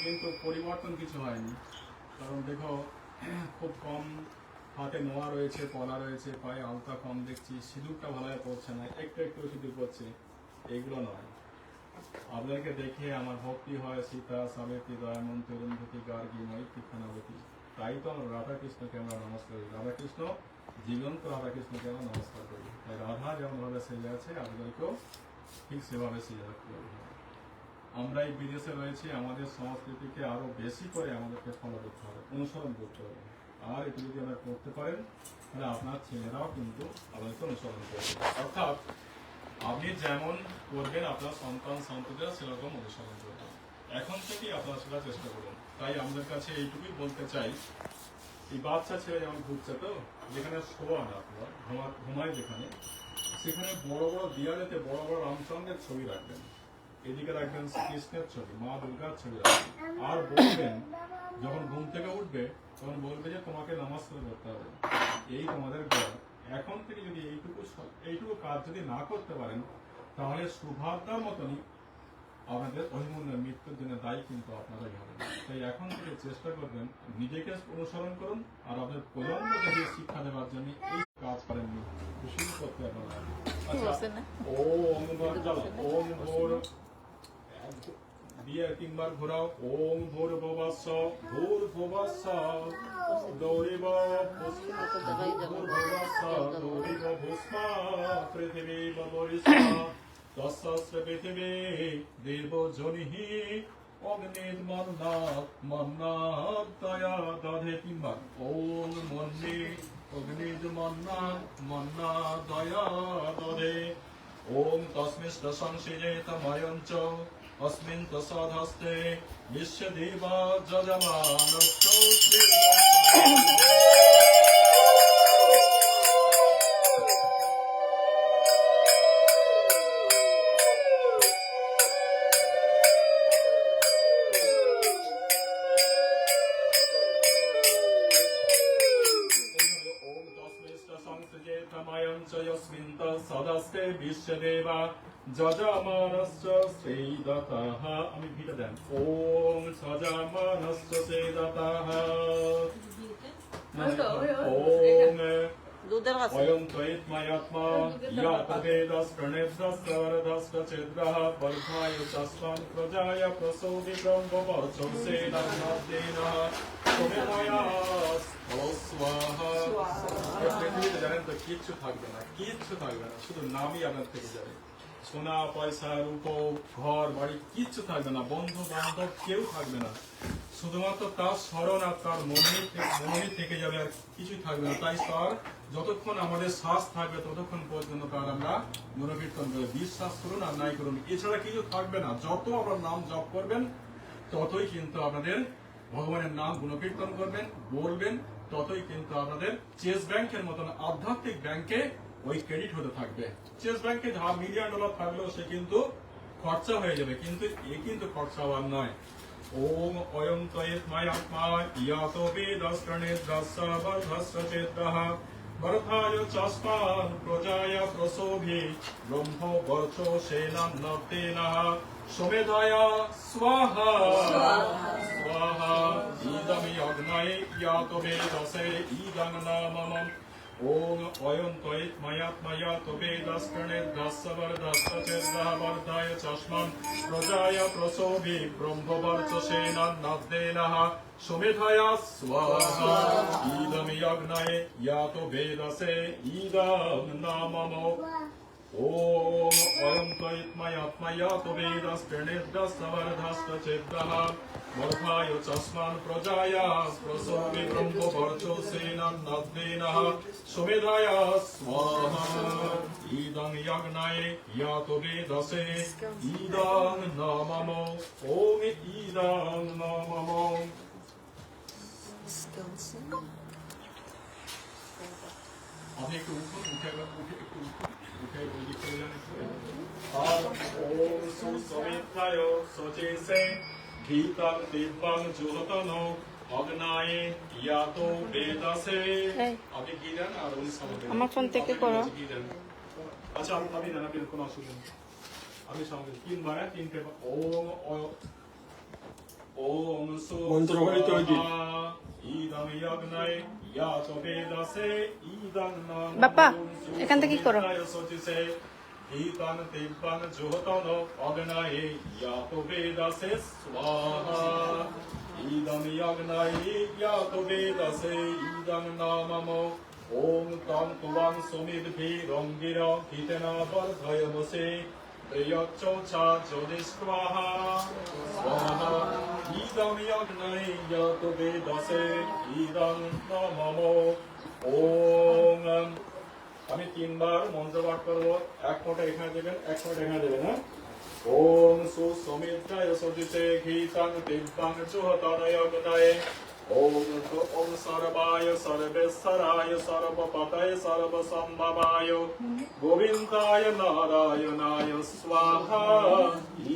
কিন্তু পরিবর্তন কিছু হয়নি। কারণ দেখো খুব কম হাতে নোয়া রয়েছে, পলা রয়েছে, পায়ে আলতা কম দেখছি, সিঁদুরটা ভালোভাবে পড়ছে না, একটু একটু সিঁদুর পড়ছে। এইগুলো নয়, আপনাদেরকে দেখে আমার ভক্তি হয় সীতা সাবেতী দয়ামন্ত অরুন্ধতী গার্গী মৈত্রী খানাবতী। তাই তো আমরা রাধাকৃষ্ণকে আমরা নমস্কার করি। রাধাকৃষ্ণ জীবন্ত রাধাকৃষ্ণকে আমরা নমস্কার করি। তাই রাধা যেমনভাবে সেজে আছে আপনাদেরকেও ঠিক সেভাবে সেজে রাখতে হবে। আমরা এই বিদেশে রয়েছি, আমাদের সংস্কৃতিকে আরো বেশি করে আমাদেরকে ফলো করতে হবে, অনুসরণ করতে হবে। আর এটি যদি আমরা করতে পারেন তাহলে আপনার ছেলেরাও কিন্তু আমাদেরকে অনুসরণ করবে। অর্থাৎ আপনি যেমন করবেন আপনার সন্তান সন্ততিরা সেরকম অনুসরণ করবে। এখন থেকেই আপনারা সেটা চেষ্টা করুন। তাই আমাদের কাছে এইটুকুই বলতে চাই, এই বাচ্চা ছেলে যেমন ঘুরছে, তো যেখানে শোয়া না আপনার ঘুমায় যেখানে, সেখানে বড় বড় দিয়ালেতে বড় বড় রামচন্দ্রের ছবি রাখবেন, এদিকে রাখবেন কৃষ্ণের ছবি, মা দুর্গার ছবি রাখবেন। আর বলবেন যখন ঘুম থেকে উঠবে তখন বলবে যে তোমাকে নমস্কার করতে হবে, এই তোমাদের ঘর। এখন থেকে যদি এইটুকু কাজ যদি না করতে পারেন তাহলে সুভাদ্রার মতনই আপনাদের অভিমন্যুর মৃত্যুর জন্য দায়ী কিন্তু আপনারাই হবেন। তাই এখন থেকে চেষ্টা করবেন নিজেকে অনুসরণ করুন, আর আপনাদের প্রজন্মকে যে শিক্ষা দেওয়ার জন্য এই কাজ করেননি শুরু করতে আপনারা। আচ্ছা, ওম ভোর দিয়ে 3 বার ঘোরাও। ওম ভূর্ভুবস্স ভূর্ভুবস্স দৌড়িব ভূর্ভুবস্স দৌড়িব ভূস্মা পৃথিবী বলরিষ্মা তস্য পৃথিবী দেব জনিহি অগ্নির মন্নাৎ দয়া দধে। 3 বার ওম মন্নি অগ্নির মন্না দয়া দধে। ওম তস্মিষ্ট সংসৃজেত ময়ঞ্চ अस्मिन् प्रसादस्ते विश्वदेवा जजमानश्च সদস্তে বিশ্বদেবা যজমানশ্চ শ্রীদতাঃ। আমি ভিটা দেন। ওম সজমানশ্চ শ্রীদতাঃ। ওম অয়ং ত্বয়িত্ময়াত্মা ইয়াতবেদস প্রণেদ্রস্য বরদস্য ছেদ্রঃ বর্ধায় তস্মাৎ প্রজায় প্রসূতি ব্রহ্মবচো সেনান্নদ্দিনঃ সোমেময়াস স্বাহা। পৃথিবীতে জানেন তো কিচ্ছু থাকবে না, কিচ্ছু থাকবে না, শুধু নামই আপনার থেকে যাবে। সোনা পয়সা রূপ ঘর বাড়ি কিচ্ছু থাকবে না, বন্ধু বান্ধব কেউ থাকবে না, শুধুমাত্র তার স্মরণ আর তার মনে থেকে যাবে, আর কিছুই থাকবে না। তাই তার যতক্ষণ আমাদের শ্বাস থাকবে ততক্ষণ পর্যন্ত তার আমরা গুণকীর্তন করে বিশ্বাস করুন আর নাই করুন, এছাড়া কিছু থাকবে না। যত আপনার নাম জপ করবেন ততই কিন্তু আপনাদের ভগবানের নাম গুণকীর্তন করবেন বলবেন, ততই কিন্তু আপনাদের চেস ব্যাংকের মতন আধ্যাত্মিক ব্যাংকে ওই ক্রেডিট হতে থাকবে। চেস ব্যাংকে যা $1,000,000 থাকলেও সে কিন্তু খরচা হয়ে যাবে, কিন্তু এ কিন্তু খরচা হওয়ার নয়। ওম অয়ং ত্বয়িত্ময়াত্মা ইয়াতো বেদস্কর্ণেদ্রস্য বর্ধস্য চেদ্রঃ বর্ধায় চস্মাৎ প্রজায় প্রসূভি ব্রহ্ম বর্চো সেনান্নদ্দিনঃ সোমেধায় স্বাহা স্বাহা ইদমি অগ্নয়ে ইয়াতো বেদসে ইদং নামম। ওম অয়ং ত্বয়িত্ময়াত্মা ইয়াতো বেদস্কর্ণেদ্রস্য বর্ধস্য চেদ্রঃ বর্ধায় চস্মাৎ প্রজায় প্রসূভি ব্রহ্ম বর্চো সেনান্নদ্দিনঃ সোমেধায় স্বাহা ইদমি অগ্নয়ে ইয়াতো বেদসে ইদং নামম। ওম অয়ং ত্বয়িত্ময়াত্মা ইয়াতো বেদস্কর্ণেদ্রস্য বর্ধস্য চেদ্রঃ বর্ধায় চস্মাৎ প্রজায় প্রসূভি ব্রহ্ম বর্চো সেনান্নদ্দিনঃ সোমেধায় স্বাহা ইদং যজ্ঞায় ইয়াতো বেদসে ইদং নামম। ওম ইদং নামম। আপনি একটু উঠুন, উঠে ওই দিক চলে যান একটু। ওম সুসমিত্রায় সচেসে গীতং দিব্যং জুহতনো অগ্নায়ে ইয়াতো বেদসে। আপনি কি দেন আর উনি সমাধি আমার ফোন থেকে করো। আচ্ছা আপনি দেন, আপনি কোনো অসুবিধা নেই, আপনি সমাধি 3 বার 3টে। ওম ওম মন্ত্রবাড়ি তৈরি। ইদং যজ্ঞায় ইয়াত বেদাসে ইদং নাম বাপ্পা, এখান থেকে কি করো? সচিসে ইদং তিব্বং জোহতন অগ্নায়ে ইয়াত বেদাসে স্বাহা ইদং যজ্ঞায় ইয়াত বেদাসে ইদং নামম ওম তং তুবাং সুমিদ্ভি রঙ্গির হিতেনা বর্ধয়মসে প্রিয়চ্চৌচা জ্যোতিষ্বাহা স্বাহা ইদং যজ্ঞায় ইয়াত বেদাসে ইদং নামম ওম। আমি তিনবার মন্ত্র পাঠ করবো, এক ফোঁটা এখানে দেবেন, এক ফোঁটা এখানে দেবেন। হ্যাঁ, ওম সুসমিত্রায় সজিতে ঘিতাং দিব্যাং জুহতানয় অগ্নায়ে ওম ওম সর্বায় সর্বেশ্বরায় সর্বপতয়ে সর্বসম্ভবায় গোবিন্দায় নারায়ণায় স্বাহা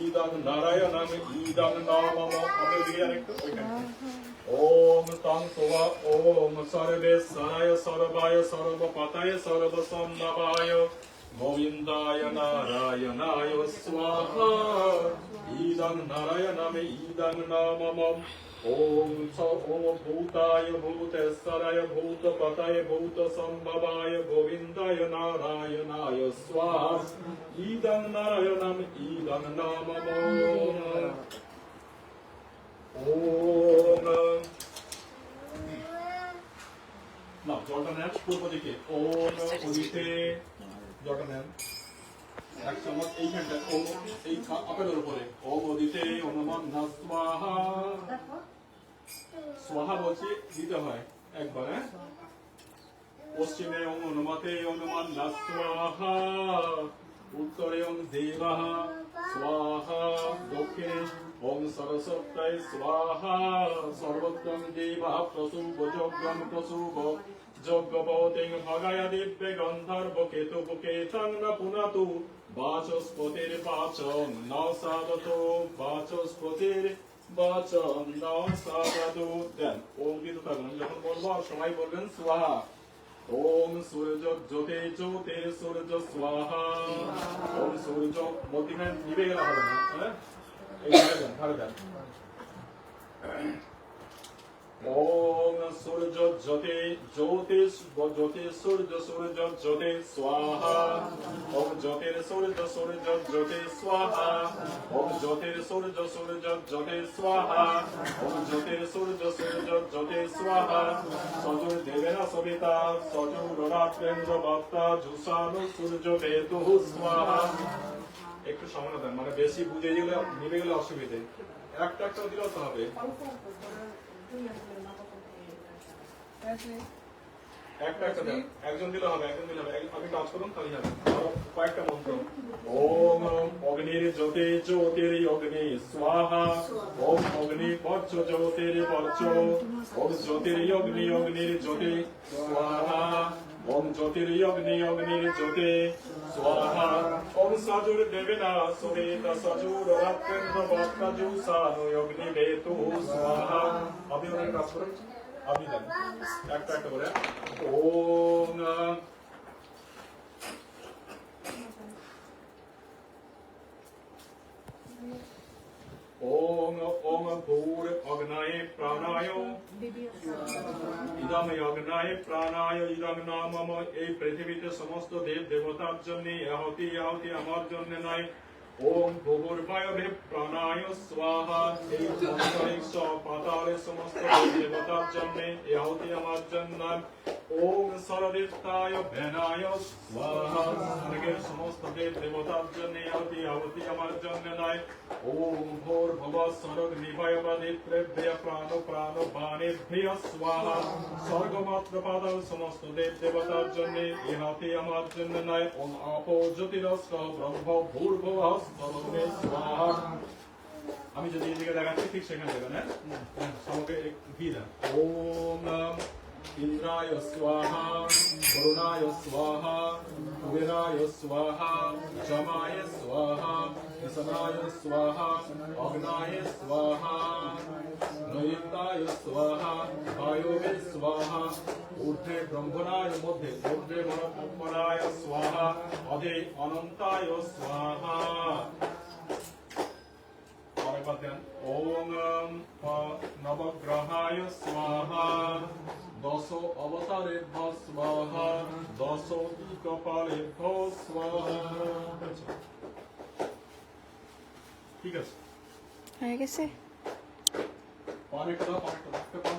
ইদং নারায়ণং ইদং নামম। আপনি দিকে আরেকটু ওইখানে ওম তং তুবা ওম সর্বেশ্বরায় সর্বায় সর্বপতয়ে সর্বসম্ভবায় গোবিন্দায় নারায়ণায় স্বাহা ইদং নারায়ণং ইদং নামম। ওম স ওম ভূতায় ভূতেশ্বরায় ভূতপতয়ে ভূতসম্ভবায় গোবিন্দায় নারায়ণায় স্বাহা ইদং নারায়ণং ইদং নামম। ওম না জলটা নেন পূর্ব দিকে। ওম উদিতে জলটা নেন এক চামচ এইখানটা ওম এই আপেলের উপরে ওম উদিতে অনুমন্না স্বাহা স্বাহা বলছি দিতে হয় একবার। হ্যাঁ, পশ্চিমে ওম অনুমতে অনুমন্না স্বাহা উত্তরে ওম দেবাহ স্বাহা দক্ষিণে ওম সরস্বত্যায় স্বাহা সর্বত্রং দেবাহ প্রসূব যজ্ঞং প্রসূব যজ্ঞপতিং ভগায় দিব্যে গন্ধর্ব কেতু কেতং ন পুনাতু বাচস্পতির বাচং ন সাবতো বাচস্পতির বাচং ন সাবতো। দেন ওম দিতে থাকুন, যখন বলবো আর সবাই বলবেন স্বাহা। ওম সূর্য জ্যোতি জ্যোতি সূর্য স্বাহা ওম সূর্য মধ্যখানে নিভে গেলে হবে না। হ্যাঁ, এইভাবে দেন, ভালো দেন। ওম সূর্য জ্যোতি জ্যোতি জ্যোতি সূর্য সূর্য জ্যোতি স্বাহা ওম জ্যোতির সূর্য সূর্য জ্যোতি স্বাহা ওম জ্যোতির সূর্য সূর্য জ্যোতি স্বাহা ওম জ্যোতির সূর্য সূর্য জ্যোতি স্বাহা সজুর দেবেন সবিতা সজুর রাত্রেন্দ্র বক্তা জুষানু সূর্য বেতু স্বাহা। একটু সামনে দেন, মানে বেশি বুঝে গেলে নিভে গেলে অসুবিধে, একটা একটা দিলেও তো হবে। একটা একটা দেন, একজন দিলে হবে, একজন দিলে হবে। আপনি কাজ করুন তাহলে হবে। কয়েকটা মন্ত্র। ওম অগ্নির জ্যোতি জ্যোতির অগ্নি স্বাহা ওম অগ্নি পর্চ জ্যোতির পর্চ ওম জ্যোতির অগ্নি অগ্নির জ্যোতি স্বাহা ওম জ্যোতির অগ্নি অগ্নির জ্যোতি স্বাহা ওম সাজুর দেবেনা সুবেতা সাজুর রাত্রেন্দ্র বক্তা জুষানু অগ্নি বেতু স্বাহা। আপনি অনেক কাজ করুন, আপনি দেন একটা একটা করে। ওম ওম ওম ভূর অগ্নায় প্রাণায় ইদম অগ্নায় প্রাণায় ইদম নামম। এই পৃথিবীতে সমস্ত দেব দেবতার জন্য আহুতি আহুতি আমার জন্য নয়। ওম ভূর্ভয়ভে প্রাণায় স্বাহা এই অন্তরিক্ষ পাতালের সমস্ত দেব দেবতার জন্য আহুতি আমার জন্য। ওম সরদিত্যায় ভেনায় স্বাহা স্বর্গের সমস্ত দেব দেবতার জন্য আহুতি আহুতি আমার জন্য নয়। ওম ভোর ভব স্বর্গ নিভয় বাদিত্রেভ্য প্রাণ প্রাণ বাণেভ্য স্বাহা স্বর্গমাত্র পাতাল সমস্ত দেব দেবতার জন্য ইহাতে আমার জন্য নয়। ওম আপো জ্যোতিরস্ক ব্রহ্ম ভূর্ভুব স্বর্গে স্বাহা। আমি যদি এদিকে দেখাচ্ছি ঠিক সেখানে দেবেন। হ্যাঁ, সবকে ঘি দেন। ওম ইন্দ্রায় স্বাহা করুণায় স্বাহা কুবেরায় স্বাহা যমায় স্বাহা ঈশানায় স্বাহা অগ্নায় স্বাহা নৈতায় স্বাহা বায়ুবে স্বাহা ঊর্ধ্বে ব্রহ্মণায় মধ্যে ঊর্ধ্বে মনপরায় স্বাহা অধে অনন্তায় স্বাহা। একবার দেন ওম নবগ্রহায় স্বাহা দশ অবতারেভ্য স্বাহা দশ কপালেভ্য স্বাহা। ঠিক আছে, হয়ে গেছে। পানিটা দাও, পানিটা দাও,